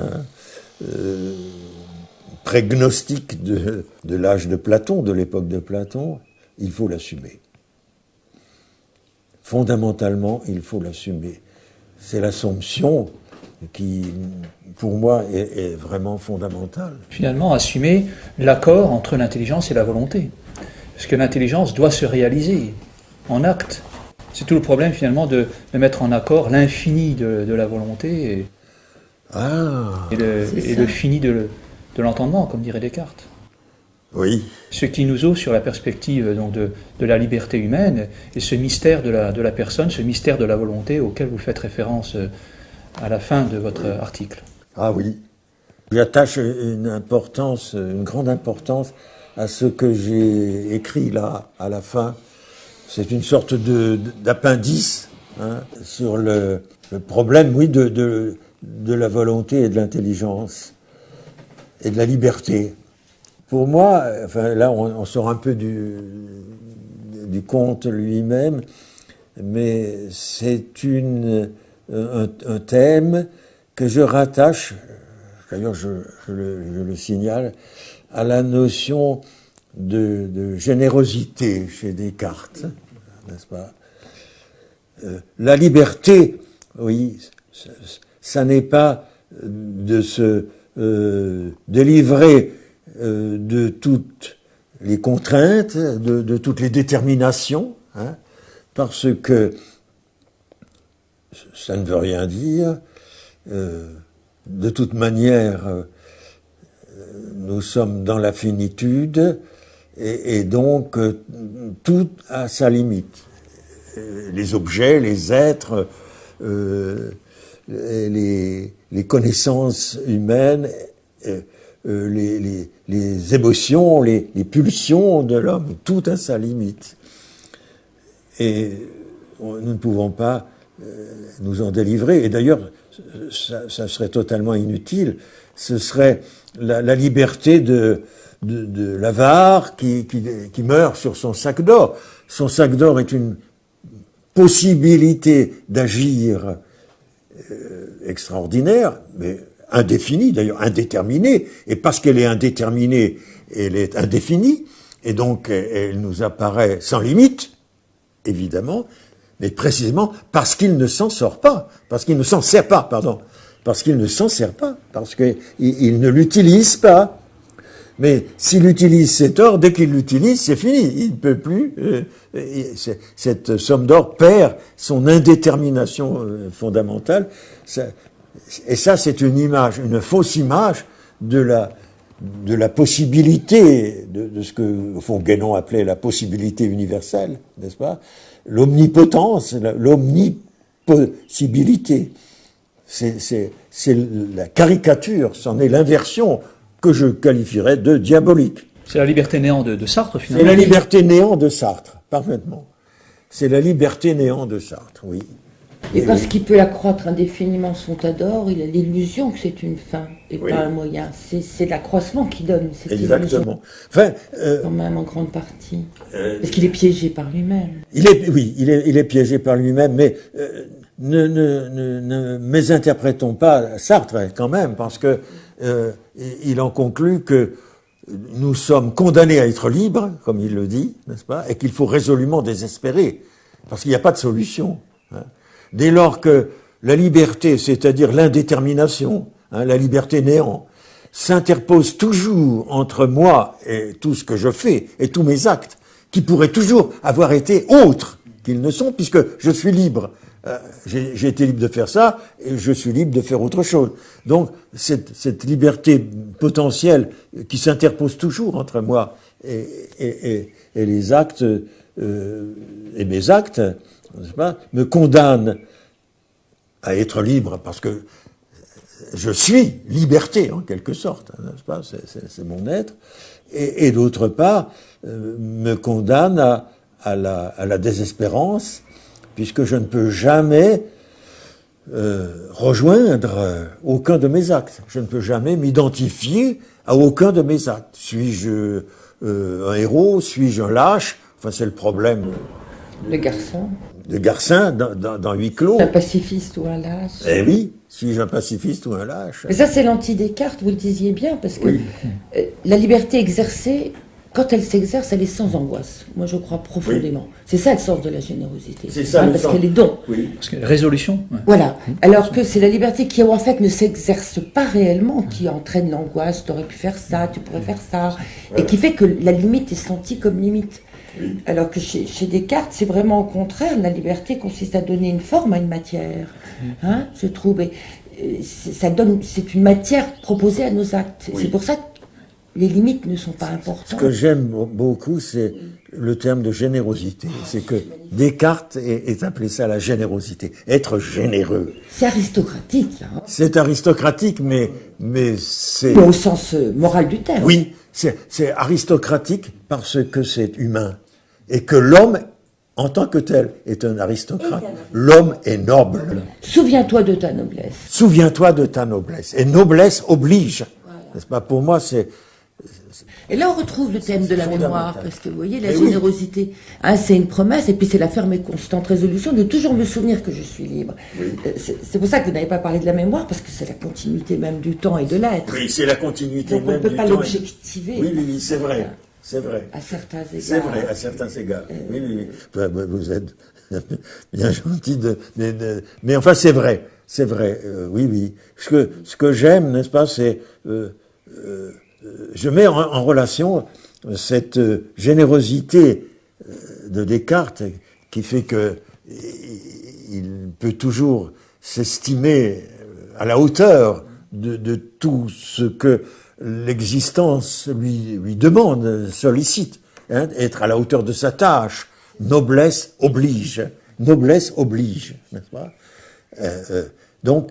prégnostiques de l'âge de Platon, de l'époque de Platon, il faut l'assumer. Fondamentalement, il faut l'assumer. C'est l'assomption qui, pour moi, est vraiment fondamentale. Finalement, assumer l'accord entre l'intelligence et la volonté. Parce que l'intelligence doit se réaliser en acte. C'est tout le problème, finalement, de mettre en accord l'infini de la volonté et le fini de l'entendement, comme dirait Descartes. Oui. Ce qui nous ouvre sur la perspective donc, de la liberté humaine et ce mystère de la personne, ce mystère de la volonté auquel vous faites référence à la fin de votre article. Ah oui. J'attache une grande importance à ce que j'ai écrit là, à la fin. C'est une sorte d'appendice, hein, sur le problème, oui, de la volonté et de l'intelligence et de la liberté. Pour moi, enfin là, on sort un peu du conte lui-même, mais c'est un thème que je rattache, d'ailleurs je le signale, à la notion de générosité chez Descartes, n'est-ce pas? La liberté, oui, ça n'est pas de se délivrer de toutes les contraintes, de toutes les déterminations, hein, parce que ça ne veut rien dire. De toute manière, nous sommes dans la finitude, et donc tout a sa limite. Les objets, les êtres, les connaissances humaines, les émotions, les pulsions de l'homme, tout a sa limite. Et nous ne pouvons pas nous en délivrer. Et d'ailleurs, ça serait totalement inutile. Ce serait la liberté de l'avare qui meurt sur son sac d'or. Son sac d'or est une possibilité d'agir extraordinaire, mais indéfinie, d'ailleurs indéterminée. Et parce qu'elle est indéterminée, elle est indéfinie, et donc elle nous apparaît sans limite, évidemment, mais précisément parce qu'il ne s'en sort pas, parce qu'il ne s'en sert pas, pardon, parce qu'il ne s'en sert pas, parce qu'il ne l'utilise pas. Mais s'il utilise cet or, dès qu'il l'utilise, c'est fini. Il ne peut plus. Cette somme d'or perd son indétermination fondamentale. Et ça, c'est une image, une fausse image de la possibilité, de ce que, au fond, Guénon appelait la possibilité universelle, n'est-ce pas? L'omnipotence, l'omnipossibilité. C'est la caricature, c'en est l'inversion que je qualifierais de diabolique. C'est la liberté néant de Sartre, finalement. C'est la liberté néant de Sartre, parfaitement. C'est la liberté néant de Sartre, oui. Et parce qu'il peut accroître indéfiniment son tas d'or, il a l'illusion que c'est une fin et Oui. pas un moyen. C'est l'accroissement qui donne cette Exactement. illusion, Enfin, quand même en grande partie. Parce qu'il est piégé par lui-même. il est piégé par lui-même, mais ne mésinterprétons pas Sartre quand même, parce que il en conclut que nous sommes condamnés à être libres, comme il le dit, n'est-ce pas, et qu'il faut résolument désespérer, parce qu'il n'y a pas de solution. Hein. Dès lors que la liberté, c'est-à-dire l'indétermination, hein, la liberté néant, s'interpose toujours entre moi et tout ce que je fais, et tous mes actes, qui pourraient toujours avoir été autres qu'ils ne sont, puisque je suis libre. J'ai été libre de faire ça, et je suis libre de faire autre chose. Donc, cette liberté potentielle qui s'interpose toujours entre moi et les actes, et mes actes, n'est-ce pas, me condamne à être libre, parce que je suis liberté, en quelque sorte, n'est-ce pas, c'est mon être, et d'autre part, me condamne à la désespérance, puisque je ne peux jamais rejoindre aucun de mes actes. Je ne peux jamais m'identifier à aucun de mes actes. Suis-je un héros? Suis-je un lâche? Enfin, c'est le problème Le garçon. de Garcin dans Huis clos. Un pacifiste ou un lâche. Eh oui, suis-je un pacifiste ou un lâche? Mais ça, c'est l'anti-Descartes, vous le disiez bien, parce que Oui. la liberté exercée, quand elle s'exerce, elle est sans angoisse. Moi, je crois profondément. C'est ça le sens de la générosité. C'est ça, le parce sens. qu'elle est don. Oui. Parce que résolution. Ouais. Voilà. Alors que c'est la liberté qui, en fait, ne s'exerce pas réellement, qui entraîne l'angoisse. Tu aurais pu faire ça, tu pourrais faire ça. Et qui fait que la limite est sentie comme limite. Alors que chez Descartes, c'est vraiment au contraire. La liberté consiste à donner une forme à une matière. Hein, je trouve. Et c'est une matière proposée à nos actes. Oui. C'est pour ça que les limites ne sont pas Ce importantes. que j'aime beaucoup, c'est le terme de générosité. C'est que Descartes est appelé ça la générosité. Être généreux. C'est aristocratique, hein. C'est aristocratique, mais c'est... Mais au sens moral du terme. Oui, c'est aristocratique parce que c'est humain. Et que l'homme, en tant que tel, est un aristocrate. L'homme est noble. Souviens-toi de ta noblesse. Souviens-toi de ta noblesse. Et noblesse oblige. N'est-ce pas? Pour moi, c'est... Et là, on retrouve le thème de la fondamental. mémoire, parce que vous voyez, la Mais oui. générosité, c'est une promesse, et puis c'est la ferme et constante résolution de toujours me souvenir que je suis libre. C'est pour ça que vous n'avez pas parlé de la mémoire, parce que c'est la continuité même du temps et de l'être. Oui, c'est la continuité Donc on ne même peut du pas temps. l'objectiver. Oui, c'est vrai. C'est vrai. À certains égards. C'est vrai, à certains égards. Oui. Enfin, vous êtes bien gentil mais enfin, c'est vrai. C'est vrai, oui. Ce que j'aime, n'est-ce pas, c'est... je mets en relation cette générosité de Descartes qui fait que il peut toujours s'estimer à la hauteur de tout ce que l'existence lui demande, sollicite, hein, être à la hauteur de sa tâche. Noblesse oblige, n'est-ce pas? Donc,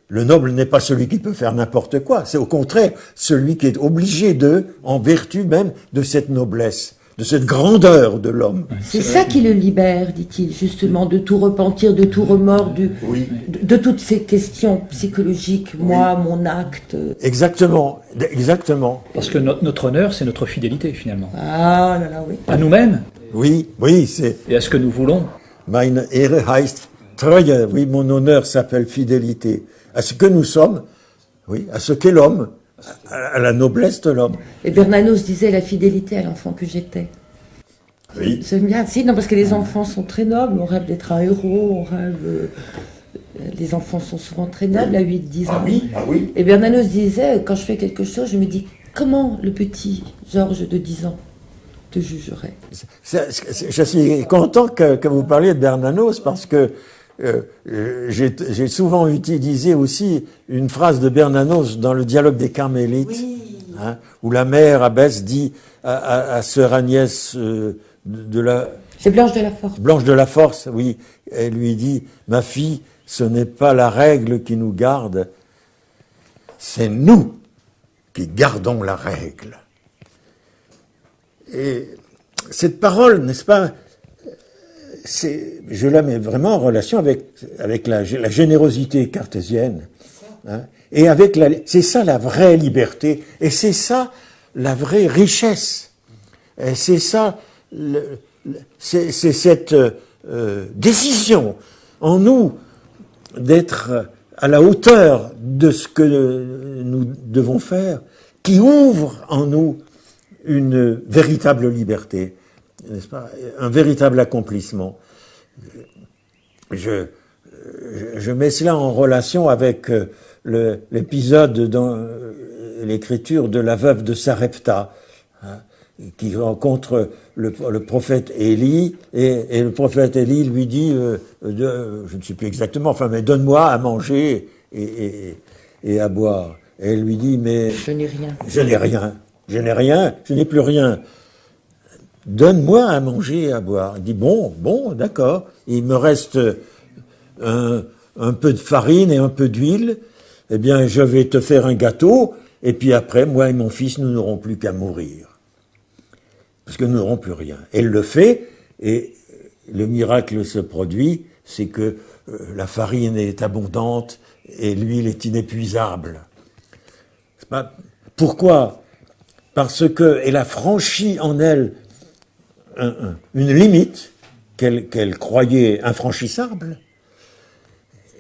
le noble n'est pas celui qui peut faire n'importe quoi, c'est au contraire celui qui est obligé en vertu même de cette noblesse, de cette grandeur de l'homme. C'est ça qui le libère, dit-il, justement, de tout repentir, de tout remords, de toutes ces questions psychologiques, moi, mon acte. Exactement. Parce que notre honneur, c'est notre fidélité, finalement. Ah là là, oui. À nous-mêmes Oui, c'est... et à ce que nous voulons. Meine Ehre heißt Treue, oui, mon honneur s'appelle fidélité. À ce que nous sommes, oui, à ce qu'est l'homme, à la noblesse de l'homme. Et Bernanos disait la fidélité à l'enfant que j'étais. Oui. C'est bien, si, non, parce que les enfants sont très nobles, on rêve d'être un héros, on rêve... les enfants sont souvent très nobles à 8-10 ans. Ah oui. Et Bernanos disait, quand je fais quelque chose, je me dis, comment le petit Georges de 10 ans te jugerait? Je suis content que vous parliez de Bernanos parce que j'ai souvent utilisé aussi une phrase de Bernanos dans le dialogue des Carmélites, hein, où la mère abbesse dit à sœur Agnès de la... C'est Blanche de la Force. Blanche de la Force, oui. Elle lui dit, ma fille, ce n'est pas la règle qui nous garde, c'est nous qui gardons la règle. Et cette parole, n'est-ce pas, je la mets vraiment en relation avec la générosité cartésienne. Hein, et avec c'est ça la vraie liberté, et c'est ça la vraie richesse. Et c'est ça, c'est cette décision en nous d'être à la hauteur de ce que nous devons faire, qui ouvre en nous une véritable liberté, n'est-ce pas, un véritable accomplissement. Je mets cela en relation avec l'épisode dans l'écriture de la veuve de Sarepta, hein, qui rencontre le prophète Élie, et le prophète Élie lui dit, je ne sais plus exactement, enfin, mais donne-moi à manger et à boire. Et elle lui dit, mais... Je n'ai rien. Je n'ai plus rien. Donne-moi à manger et à boire. Il dit, bon, d'accord. Il me reste un peu de farine et un peu d'huile. Eh bien, je vais te faire un gâteau, et puis après, moi et mon fils, nous n'aurons plus qu'à mourir. Parce que nous n'aurons plus rien. Elle le fait, et le miracle se produit, c'est que la farine est abondante et l'huile est inépuisable. Pourquoi? Parce qu'elle a franchi en elle une limite qu'elle croyait infranchissable,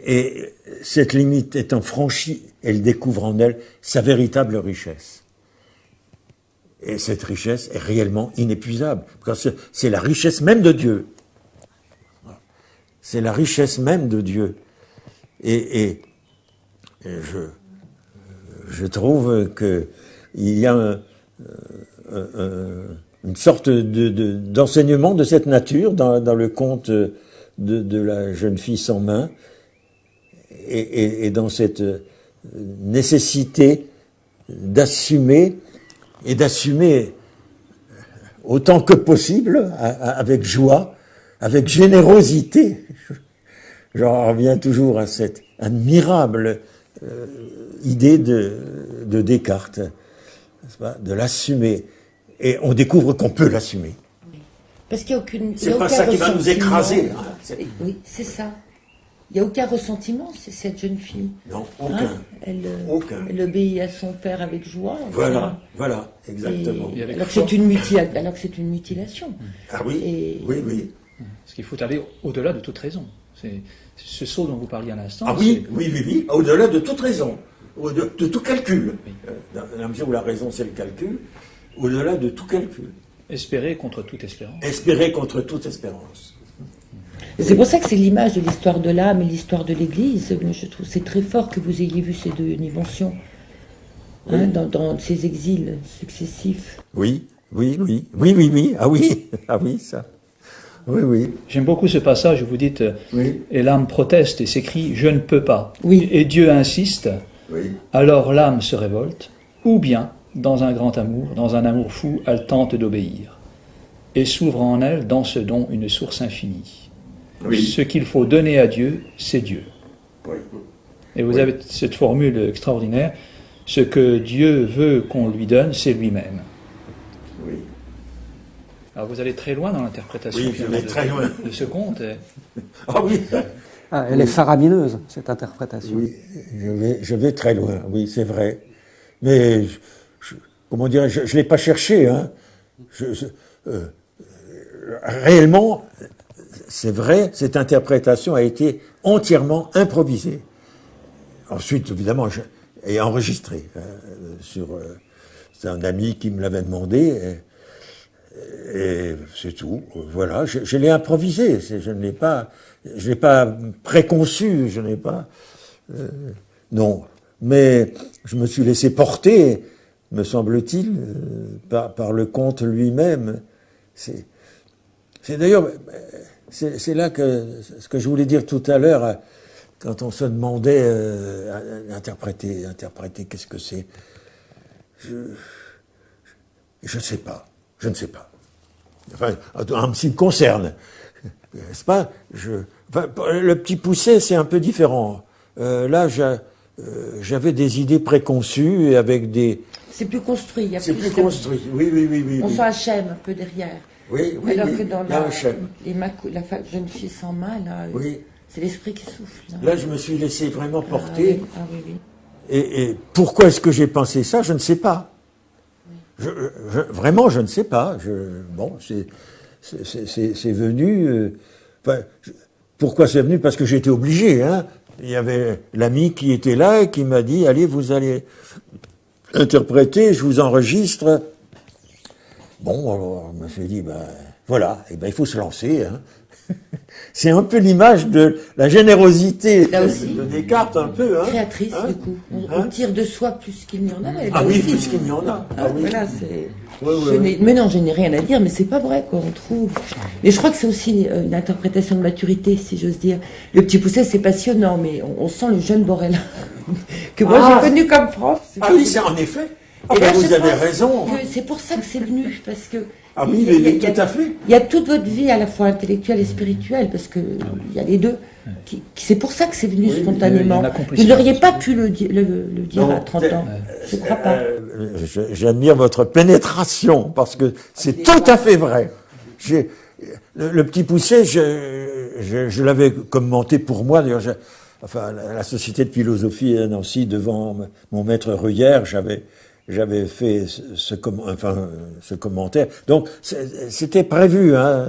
et cette limite étant franchie, elle découvre en elle sa véritable richesse. Et cette richesse est réellement inépuisable, parce que c'est la richesse même de Dieu. C'est la richesse même de Dieu. Et je trouve qu'il y a une sorte d'enseignement de cette nature dans le conte de la jeune fille sans main, et dans cette nécessité d'assumer, et d'assumer autant que possible, avec joie, avec générosité. J'en reviens toujours à cette admirable idée de Descartes, de l'assumer. Et on découvre qu'on peut l'assumer. Parce qu'il n'y a aucune. il y C'est a pas aucun ça qui va nous ressentiment. écraser. Hein. Oui, c'est ça. Il n'y a aucun ressentiment, c'est cette jeune fille. Non, aucun. Hein, Aucun. elle obéit à son père avec joie. Voilà, voilà, exactement. Et avec Alors que foi. c'est une mutilation. Ah oui, Et- oui, oui. Parce qu'il faut aller au-delà de toute raison. C'est ce saut dont vous parliez à l'instant. Ah oui, oui, oui, oui, au-delà de toute raison, de tout calcul. Oui. Dans la mesure où la raison c'est le calcul, au-delà de tout calcul. Espérer contre toute espérance. Espérer contre toute espérance. Et c'est pour ça que c'est l'image de l'histoire de l'âme et l'histoire de l'Église. Moi, je trouve que c'est très fort que vous ayez vu ces deux dimensions hein, dans ces exils successifs. Oui, oui, oui, oui, oui, oui, ah oui, ah oui, ça. Oui, oui. J'aime beaucoup ce passage où vous dites Oui. et l'âme proteste et s'écrie je ne peux pas. Oui. Et Dieu insiste. Oui. Alors l'âme se révolte, ou bien, dans un grand amour, dans un amour fou, elle tente d'obéir, et s'ouvre en elle, dans ce don, une source infinie. Oui. Ce qu'il faut donner à Dieu, c'est Dieu. Oui. Et vous avez cette formule extraordinaire, ce que Dieu veut qu'on lui donne, c'est lui-même. Oui. Alors vous allez très loin dans l'interprétation Oui, je vais très loin. de ce conte. Ah oui. Ah, elle est faramineuse, cette interprétation. Oui, je vais très loin, oui, c'est vrai. Mais, comment dire, je ne l'ai pas cherché. Hein. Réellement, c'est vrai, cette interprétation a été entièrement improvisée. Ensuite, évidemment, et enregistrée. C'est un ami qui me l'avait demandé, et c'est tout. Voilà, je l'ai improvisé, je ne l'ai pas préconçu, je n'ai pas... non, mais je me suis laissé porter, me semble-t-il, par le conte lui-même. C'est d'ailleurs, c'est là que ce que je voulais dire tout à l'heure, quand on se demandait interpréter, qu'est-ce que c'est? Je ne sais pas, je ne sais pas. Enfin, en ce qui me concerne, n'est-ce pas? Le Petit Poucet, c'est un peu différent. Là, j'avais des idées préconçues et avec des... C'est plus construit. Il y a C'est plus construit, oui, oui, oui, oui. On oui. sent Hachem un peu derrière. Oui, oui, Alors oui. que dans Là, Hachem. la jeune fille sans main, là, Oui. c'est l'esprit qui souffle. Là, je me suis laissé vraiment Ah porter. oui, ah oui, oui. Et pourquoi est-ce que j'ai pensé ça? Je ne sais pas. Vraiment, je ne sais pas. Bon, c'est venu... pourquoi c'est venu? Parce que j'étais obligé. Hein. Il y avait l'ami qui était là et qui m'a dit « Allez, vous allez interpréter, je vous enregistre. » Bon, alors, je me suis dit, voilà, il faut se lancer. Hein. C'est un peu l'image de la générosité Là aussi. de Descartes, un peu. Hein. Créatrice, Hein. du coup. On tire de soi plus qu'il n'y en a. Ah oui, plus qu'il n'y en a. Ah oui. Voilà, c'est... Ouais. Mais non, je n'ai rien à dire, mais c'est pas vrai, quoi, on trouve. Mais je crois que c'est aussi une interprétation de maturité, si j'ose dire. Le Petit Poucet, c'est passionnant, mais on sent le jeune Borel que moi j'ai connu comme prof. Ah oui, c'est en effet. Ah Et là, vous je avez pense raison. que c'est pour ça que c'est venu, parce que... Ah oui, tout à fait. Il y a toute votre vie à la fois intellectuelle et spirituelle, parce que il y a les deux. C'est pour ça que c'est venu spontanément. il y en a Vous compris n'auriez ça. pas pu le dire Non, à 30 ans. Je ne crois pas. J'admire votre pénétration, parce que c'est tout à fait vrai. Le Petit Poucet, je l'avais commenté pour moi, d'ailleurs, enfin, la Société de philosophie à Nancy, devant mon maître Ruyère, j'avais fait ce commentaire. Donc, c'était prévu, hein.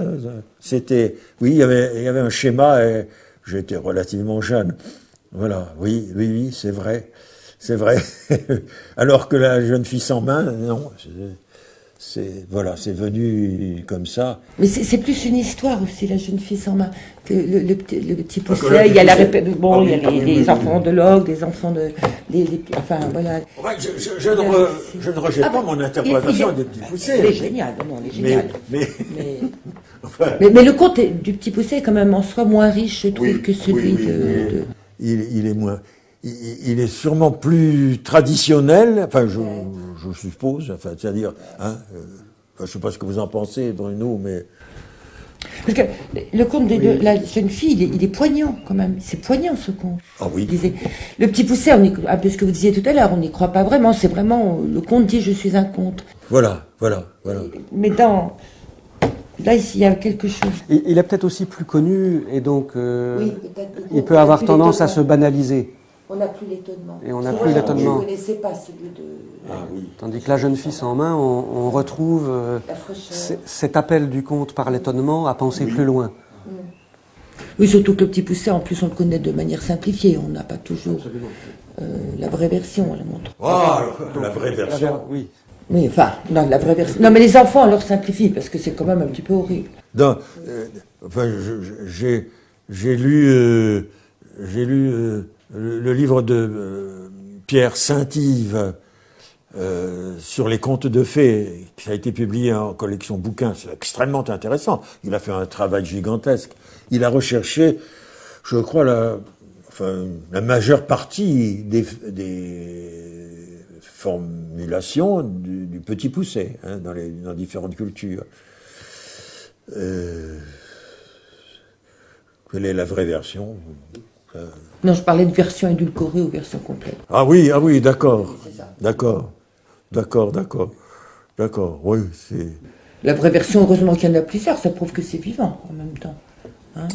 Oui, il y avait un schéma, et j'étais relativement jeune. Voilà, oui, c'est vrai. C'est vrai. Alors que la jeune fille sans main, non. C'est venu comme ça. Mais c'est plus une histoire aussi, la jeune fille sans main, que le Petit Parce que Poucet. Il y a oui, les enfants de Locke, les enfants de... enfin, voilà. Ouais, je ne rejette pas mon interprétation des Petits Poucets. Elle est géniale, non, elle est géniale. Enfin, Mais le conte du Petit Poucet est quand même en soi moins riche, je trouve, que celui de... Il est moins... Il est sûrement plus traditionnel, enfin, je suppose, enfin, c'est-à-dire, hein, je ne sais pas ce que vous en pensez, Bruno, mais... Parce que le conte de la jeune fille, il est poignant, quand même. C'est poignant, ce conte. Ah oui. Il disait, le Petit Poucet, un peu ce que vous disiez tout à l'heure, on n'y croit pas vraiment, c'est vraiment, le conte dit « je suis un conte ». Voilà. Mais dans Là, ici, il y a quelque chose. Il est peut-être aussi plus connu et donc Oui, peut-être. il peut avoir tendance à se banaliser. On n'a plus l'étonnement. Et on n'a Moi, plus l'étonnement. Je ne connaissais pas celui de Tandis que la jeune fille sans main, on retrouve la fraîcheur. cet appel du conte par l'étonnement à penser plus loin. Oui, surtout que le petit Pousset, en plus, on le connaît de manière simplifiée. On n'a pas toujours la vraie version, on la montre. Ah, la vraie version. Oui. Oui, enfin, non, la vraie version. Non, mais les enfants, on leur simplifie, parce que c'est quand même un petit peu horrible. Enfin, j'ai lu le livre de Pierre Saint-Yves sur les contes de fées, qui a été publié en collection bouquins. C'est extrêmement intéressant. Il a fait un travail gigantesque. Il a recherché, je crois, la majeure partie des formulations du Petit Pousset, hein, dans différentes cultures. Quelle est la vraie version? Non, je parlais de version édulcorée ou version complète. Ah oui, d'accord. C'est ça. D'accord, oui, c'est... La vraie version, heureusement qu'il y en a plusieurs, ça prouve que c'est vivant en même temps. Hein,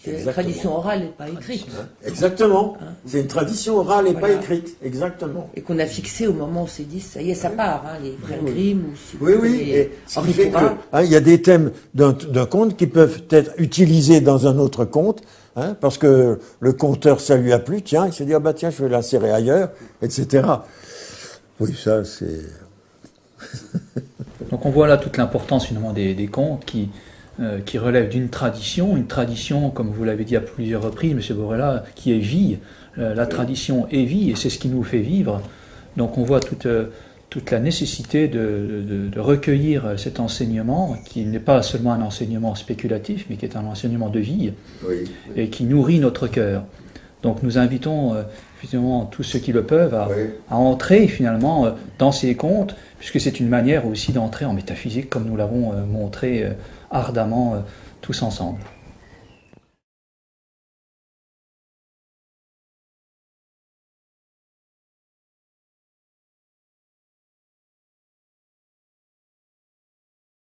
la Exactement. tradition orale n'est pas écrite. Exactement. Hein. C'est une tradition orale et Voilà. pas écrite. Exactement. Et qu'on a fixé au moment où on s'est dit, ça y est, ça part, hein, les frères Grimm ou si vous Oui, prenez et ce qui Henri fait que, Pourrat. il y a des thèmes d'un conte qui peuvent être utilisés dans un autre conte, hein, parce que le conteur, ça lui a plu, tiens, il s'est dit, ah bah tiens, je vais l'insérer ailleurs, etc. Oui, ça, c'est... Donc on voit là toute l'importance finalement des contes qui relèvent d'une tradition, comme vous l'avez dit à plusieurs reprises, M. Borella, qui est vie. La tradition est vie et c'est ce qui nous fait vivre. Donc on voit toute la nécessité de recueillir cet enseignement, qui n'est pas seulement un enseignement spéculatif, mais qui est un enseignement de vie, et qui nourrit notre cœur. Donc nous invitons finalement tous ceux qui le peuvent à entrer finalement dans ces contes, puisque c'est une manière aussi d'entrer en métaphysique, comme nous l'avons montré ardemment tous ensemble.